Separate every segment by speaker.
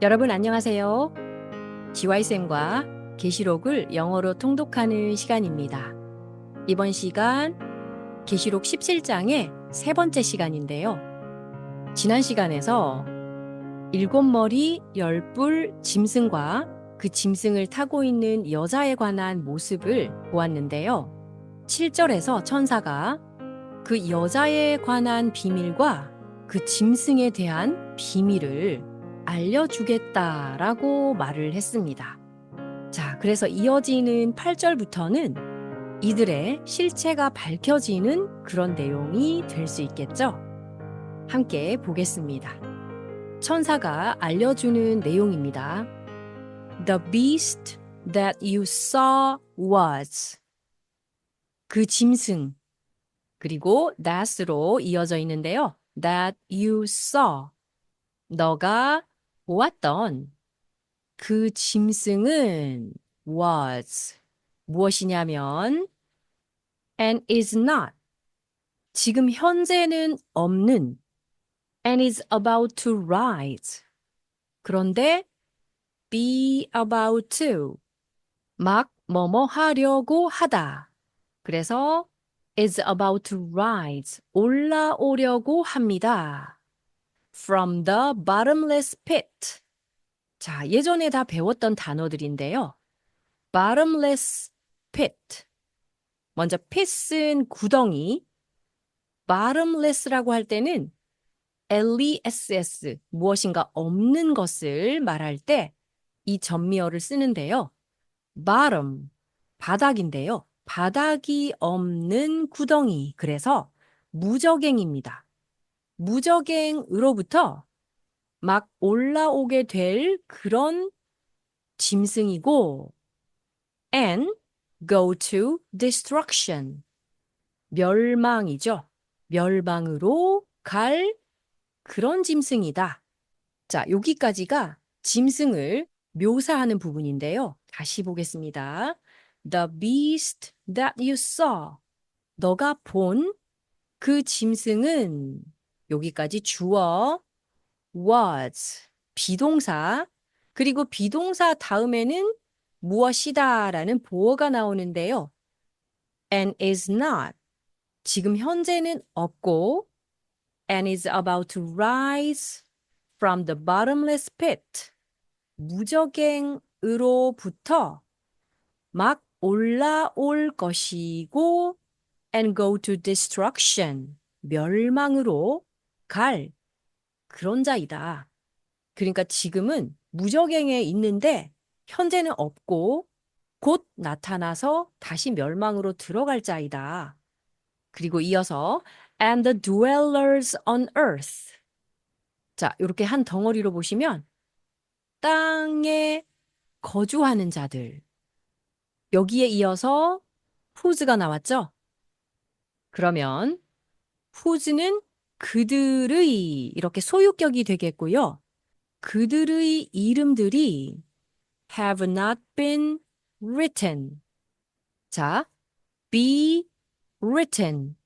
Speaker 1: 여러분 안녕하세요. GY쌤과 계시록을 영어로 통독하는 시간입니다. 이번 시간 계시록 17장의 세 번째 시간인데요. 지난 시간에서 일곱 머리 열뿔 짐승과 그 짐승을 타고 있는 여자에 관한 모습을 보았는데요. 7절에서 천사가 그 여자에 관한 비밀과 그 짐승에 대한 비밀을 알려주겠다라고 말을 했습니다. 자, 그래서 이어지는 8절부터는 이들의 실체가 밝혀지는 그런 내용이 될 수 있겠죠? 함께 보겠습니다. 천사가 알려주는 내용입니다. The beast that you saw was. 그 짐승, 그리고 that으로 이어져 있는데요. That you saw. 너가 보았던 그 짐승은 was 무엇이냐면 and is not 지금 현재는 없는 and is about to rise 그런데 be about to 막 뭐뭐 하려고 하다 그래서 is about to rise 올라오려고 합니다. From the bottomless pit 자, 예전에 다 배웠던 단어들인데요. bottomless pit. 먼저 pit은 구덩이, bottomless라고 할 때는 less, 무엇인가 없는 것을 말할 때 이 전미어를 쓰는데요. bottom, 바닥인데요. 바닥이 없는 구덩이. 그래서 무적행입니다. 무적행으로부터 막 올라오게 될 그런 짐승이고 and go to destruction. 멸망이죠. 멸망으로 갈 그런 짐승이다. 자, 여기까지가 짐승을 묘사하는 부분인데요. 다시 보겠습니다. The beast that you saw. 너가 본 그 짐승은 여기까지 주어 was 비동사 그리고 비동사 다음에는 무엇이다라는 보어가 나오는데요. and is not 지금 현재는 없고 and is about to rise from the bottomless pit 무적행으로부터 막 올라올 것이고 and go to destruction 멸망으로 갈 그런 자이다. 그러니까 지금은 무적행에 있는데 현재는 없고 곧 나타나서 다시 멸망으로 들어갈 자이다. 그리고 이어서 and the dwellers on earth. 자, 이렇게 한 덩어리로 보시면 땅에 거주하는 자들. 여기에 이어서 whose가 나왔죠? 그러면 whose는 그들의 이렇게 소유격이 되겠고요. 그들의 이름들이 have not been written. 자, be written.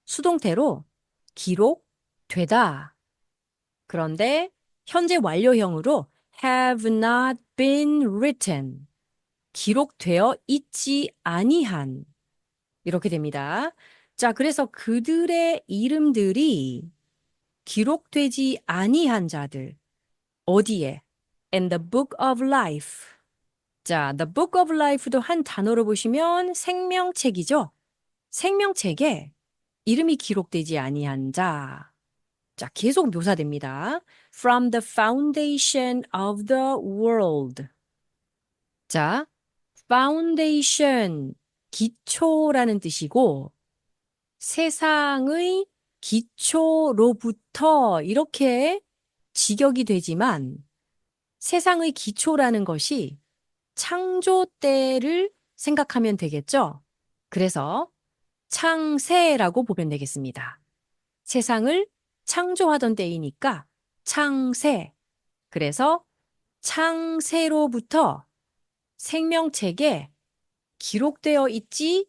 Speaker 1: 수동태로 기록되다. 그런데 현재 완료형으로 have not been written. 기록되어 있지 아니한. 이렇게 됩니다. 자, 그래서 그들의 이름들이 기록되지 아니한 자들. 어디에? In the book of life. 자, the book of life도 한 단어로 보시면 생명책이죠. 생명책에 이름이 기록되지 아니한 자. 자, 계속 묘사됩니다. From the foundation of the world. 자, foundation, 기초라는 뜻이고 세상의 기초로부터 이렇게 직역이 되지만 세상의 기초라는 것이 창조 때를 생각하면 되겠죠? 그래서 창세라고 보면 되겠습니다. 세상을 창조하던 때이니까 창세. 그래서 창세로부터 생명책에 기록되어 있지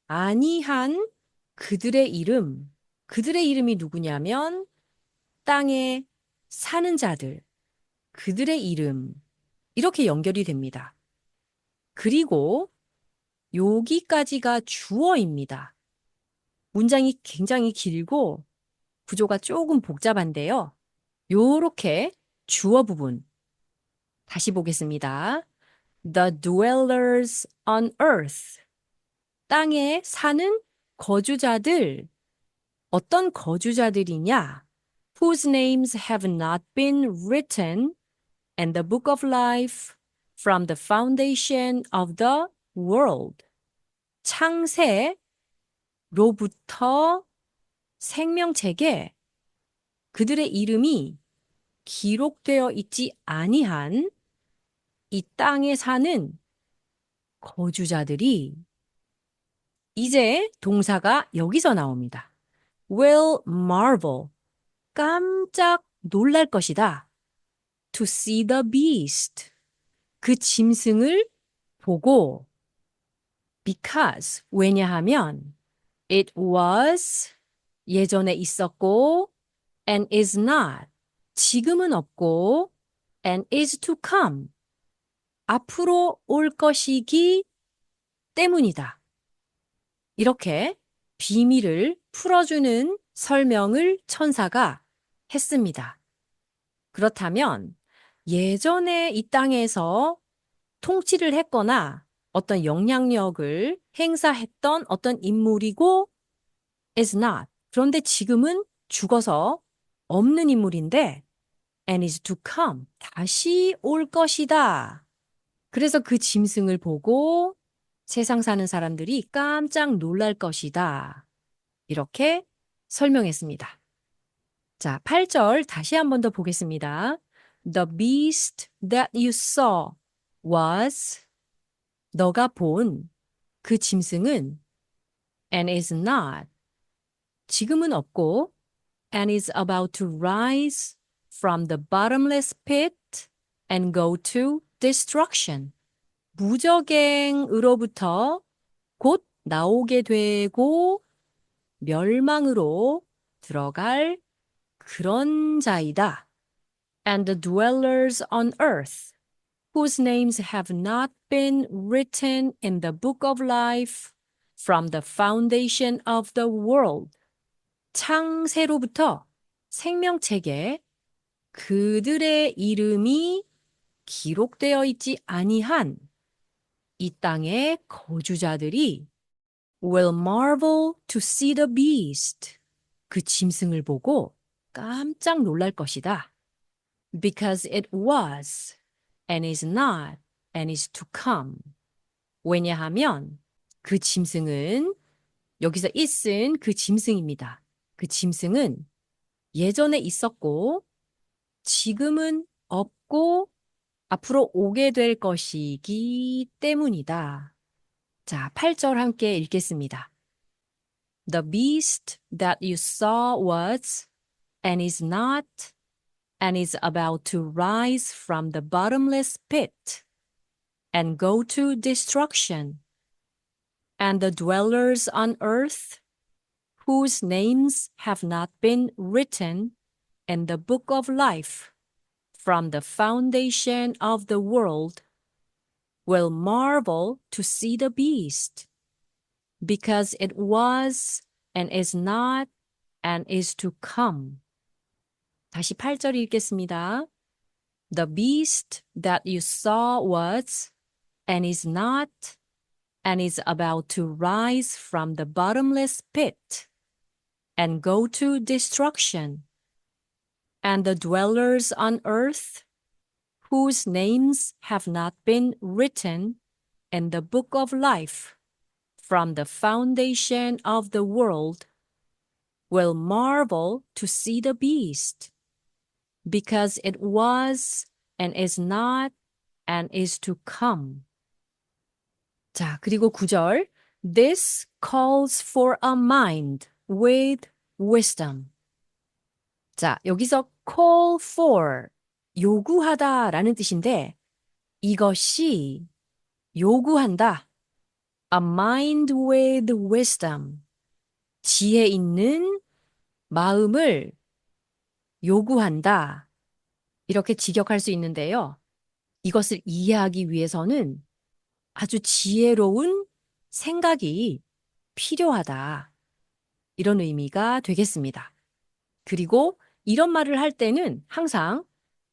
Speaker 1: 아니한 그들의 이름. 그들의 이름이 누구냐면 땅에 사는 자들. 그들의 이름, 이렇게 연결이 됩니다. 그리고 여기까지가 주어입니다. 문장이 굉장히 길고 구조가 조금 복잡한데요. 요렇게 주어 부분 다시 보겠습니다. The dwellers on earth. 땅에 사는 거주자들. 어떤 거주자들이냐? Whose names have not been written in the book of life from the foundation of the world. 창세로부터 생명책에 그들의 이름이 기록되어 있지 아니한 이 땅에 사는 거주자들이 이제 동사가 여기서 나옵니다. will marvel. 깜짝 놀랄 것이다. to see the beast. 그 짐승을 보고 because 왜냐하면 it was 예전에 있었고 and is not 지금은 없고 and is to come 앞으로 올 것이기 때문이다. 이렇게 비밀을 풀어주는 설명을 천사가 했습니다. 그렇다면 예전에 이 땅에서 통치를 했거나 어떤 영향력을 행사했던 어떤 인물이고 is not. 그런데 지금은 죽어서 없는 인물인데 and is to come. 다시 올 것이다. 그래서 그 짐승을 보고 세상 사는 사람들이 깜짝 놀랄 것이다. 이렇게 설명했습니다. 자, 8절 다시 한 번 더 보겠습니다. The beast that you saw was 너가 본 그 짐승은 and is not 지금은 없고 and is about to rise from the bottomless pit and go to destruction. 무저갱으로부터 곧 나오게 되고 멸망으로 들어갈 그런 자이다. And the dwellers on earth, whose names have not been written in the book of life from the foundation of the world. 창세로부터 생명책에 그들의 이름이 기록되어 있지 아니한 이 땅의 거주자들이 will marvel to see the beast. 그 짐승을 보고 깜짝 놀랄 것이다. Because it was and is not and is to come. 왜냐하면 그 짐승은 여기서 is은 그 짐승입니다. 그 짐승은 예전에 있었고 지금은 없고 앞으로 오게 될 것이기 때문이다. 자, 8절 함께 읽겠습니다. The beast that you saw was and is not and is about to rise from the bottomless pit and go to destruction. And the dwellers on earth, whose names have not been written in the book of life from the foundation of the world, will marvel to see the beast, because it was and is not and is to come. 다시 8절 읽겠습니다. The beast that you saw was and is not and is about to rise from the bottomless pit and go to destruction. And the dwellers on earth, whose names have not been written in the book of life from the foundation of the world, will marvel to see the beast, because it was and is not and is to come. 자, 그리고 9절. This calls for a mind with wisdom. 자, 여기서 call for, 요구하다라는 뜻인데 이것이 요구한다. A mind with wisdom. 지혜 있는 마음을 요구한다. 이렇게 직역할 수 있는데요. 이것을 이해하기 위해서는 아주 지혜로운 생각이 필요하다. 이런 의미가 되겠습니다. 그리고 이런 말을 할 때는 항상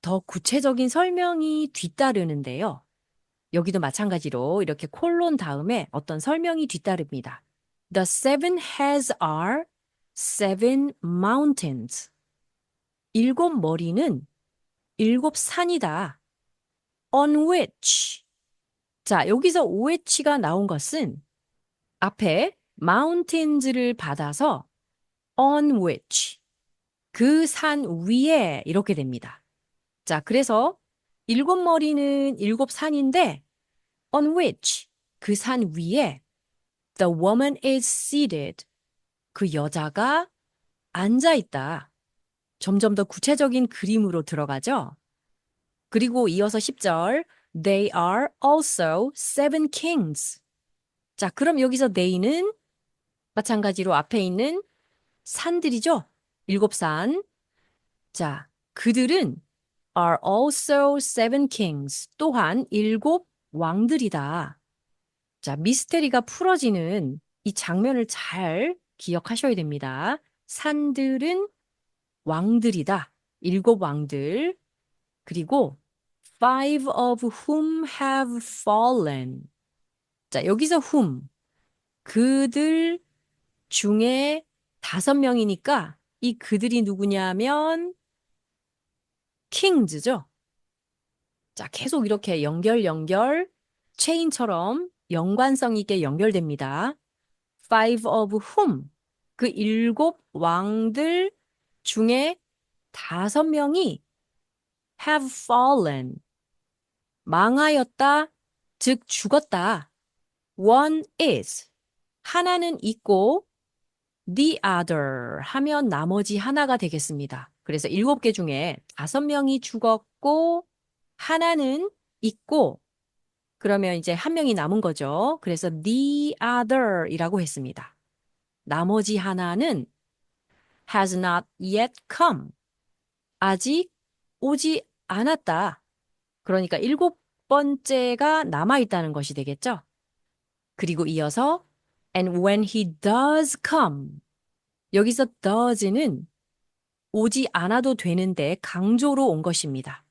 Speaker 1: 더 구체적인 설명이 뒤따르는데요. 여기도 마찬가지로 이렇게 콜론 다음에 어떤 설명이 뒤따릅니다. The seven heads are seven mountains. 일곱 머리는 일곱 산이다. On which. 자, 여기서 which가 나온 것은 앞에 mountains를 받아서 on which. 그 산 위에 이렇게 됩니다. 자, 그래서 일곱 머리는 일곱 산인데 on which. 그 산 위에 the woman is seated. 그 여자가 앉아 있다. 점점 더 구체적인 그림으로 들어가죠. 그리고 이어서 10절 They are also seven kings. 자, 그럼 여기서 they는 마찬가지로 앞에 있는 산들이죠. 일곱 산. 자, 그들은 are also seven kings. 또한 일곱 왕들이다. 자, 미스테리가 풀어지는 이 장면을 잘 기억하셔야 됩니다. 산들은 왕들이다. 일곱 왕들. 그리고 five of whom have fallen. 자, 여기서 whom. 그들 중에 다섯 명이니까 이 그들이 누구냐면 kings죠. 자, 계속 이렇게 연결 체인처럼 연관성 있게 연결됩니다. Five of whom. 그 일곱 왕들 중에 다섯 명이 have fallen. 망하였다. 즉 죽었다. One is. 하나는 있고 the other 하면 나머지 하나가 되겠습니다. 그래서 일곱 개 중에 다섯 명이 죽었고 하나는 있고 그러면 이제 한 명이 남은 거죠. 그래서 the other이라고 했습니다. 나머지 하나는 has not yet come. 아직 오지 않았다. 그러니까 일곱 번째가 남아있다는 것이 되겠죠. 그리고 이어서 and when he does come. 여기서 does는 오지 않아도 되는데 강조로 온 것입니다.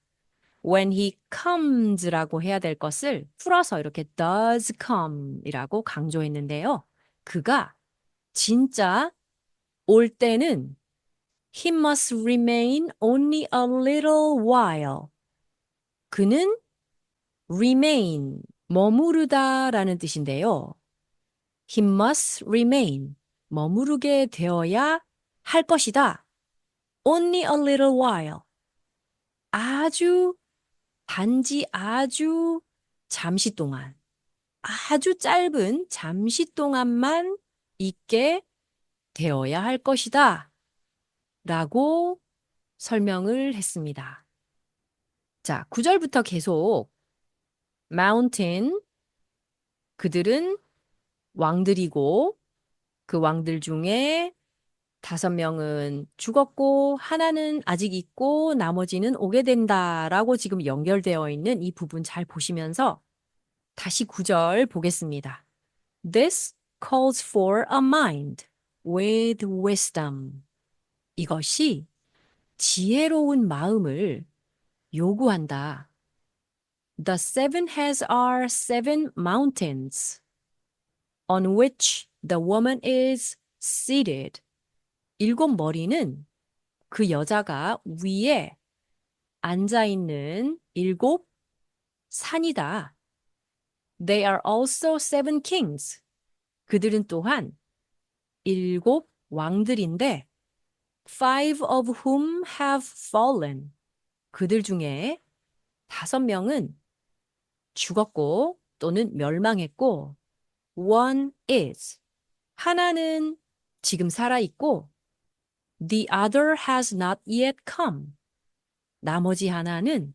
Speaker 1: When he comes라고 해야 될 것을 풀어서 이렇게 does come이라고 강조했는데요. 그가 진짜 올 때는 he must remain only a little while. 그는 remain, 머무르다라는 뜻인데요. He must remain, 머무르게 되어야 할 것이다. Only a little while. 아주 단지 아주 잠시 동안, 아주 짧은 잠시 동안만 있게 되어야 할 것이다. 라고 설명을 했습니다. 자, 9절부터 계속 mountain, 그들은 왕들이고 그 왕들 중에 다섯 명은 죽었고 하나는 아직 있고 나머지는 오게 된다라고 지금 연결되어 있는 이 부분 잘 보시면서 다시 9절 보겠습니다. This calls for a mind with wisdom. 이것이 지혜로운 마음을 요구한다. The seven heads are seven mountains on which the woman is seated. 일곱 머리는 그 여자가 위에 앉아있는 일곱 산이다. They are also seven kings. 그들은 또한 일곱 왕들인데 five of whom have fallen. 그들 중에 다섯 명은 죽었고 또는 멸망했고 one is. 하나는 지금 살아있고 the other has not yet come. 나머지 하나는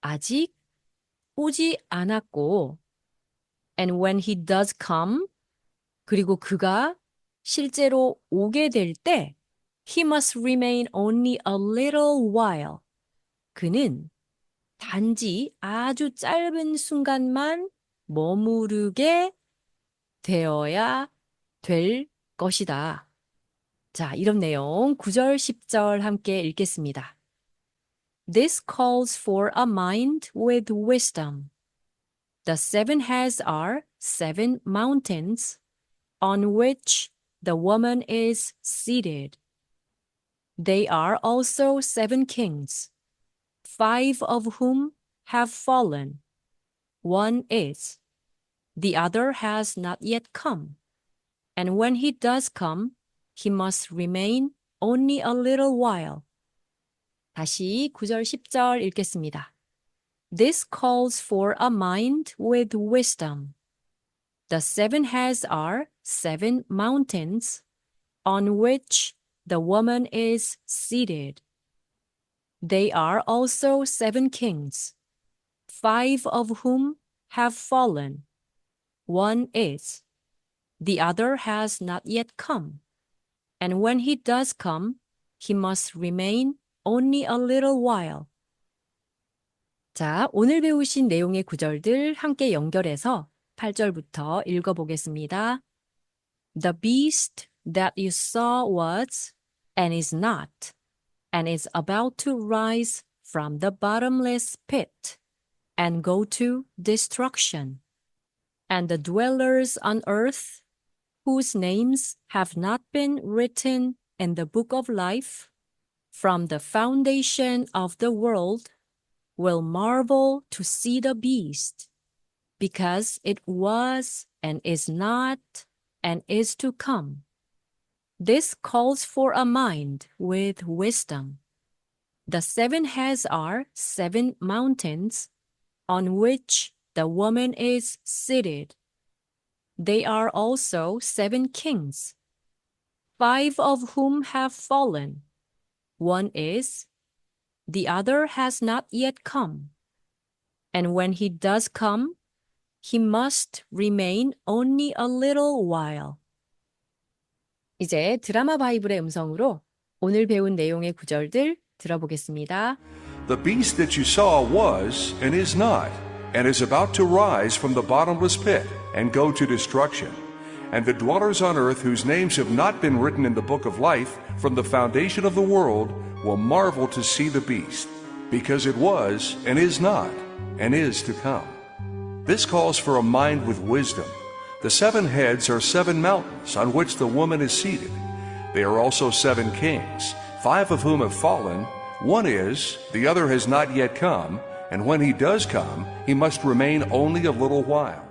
Speaker 1: 아직 오지 않았고 and when he does come 그리고 그가 실제로 오게 될 때 he must remain only a little while. 그는 단지 아주 짧은 순간만 머무르게 되어야 될 것이다. 자, 이런 내용 9절, 10절 함께 읽겠습니다. This calls for a mind with wisdom. The seven heads are seven mountains on which the woman is seated. They are also seven kings, five of whom have fallen. One is, the other has not yet come. And when he does come, he must remain only a little while. 다시 9절, 10절 읽겠습니다. This calls for a mind with wisdom. The seven heads are seven mountains on which the woman is seated. They are also seven kings, five of whom have fallen. One is, the other has not yet come. And when he does come, he must remain only a little while. 자, 오늘 배우신 내용의 구절들 함께 연결해서 8절부터 읽어보겠습니다. The beast that you saw was and is not, and is about to rise from the bottomless pit and go to destruction. And the dwellers on earth, whose names have not been written in the book of life, from the foundation of the world, will marvel to see the beast, because it was and is not and is to come. This calls for a mind with wisdom. The seven heads are seven mountains on which the woman is seated. They are also seven kings, five of whom have fallen. One is, the other has not yet come. And when he does come, he must remain only a little while. 이제 드라마 바이블의 음성으로 오늘 배운 내용의 구절들 들어보겠습니다.
Speaker 2: The beast that you saw was and is not, and is about to rise from the bottomless pit and go to destruction. And the dwellers on earth whose names have not been written in the book of life from the foundation of the world will marvel to see the beast, because it was and is not and is to come. This calls for a mind with wisdom. The seven heads are seven mountains on which the woman is seated. They are also seven kings, five of whom have fallen. One is, the other has not yet come, and when he does come, he must remain only a little while.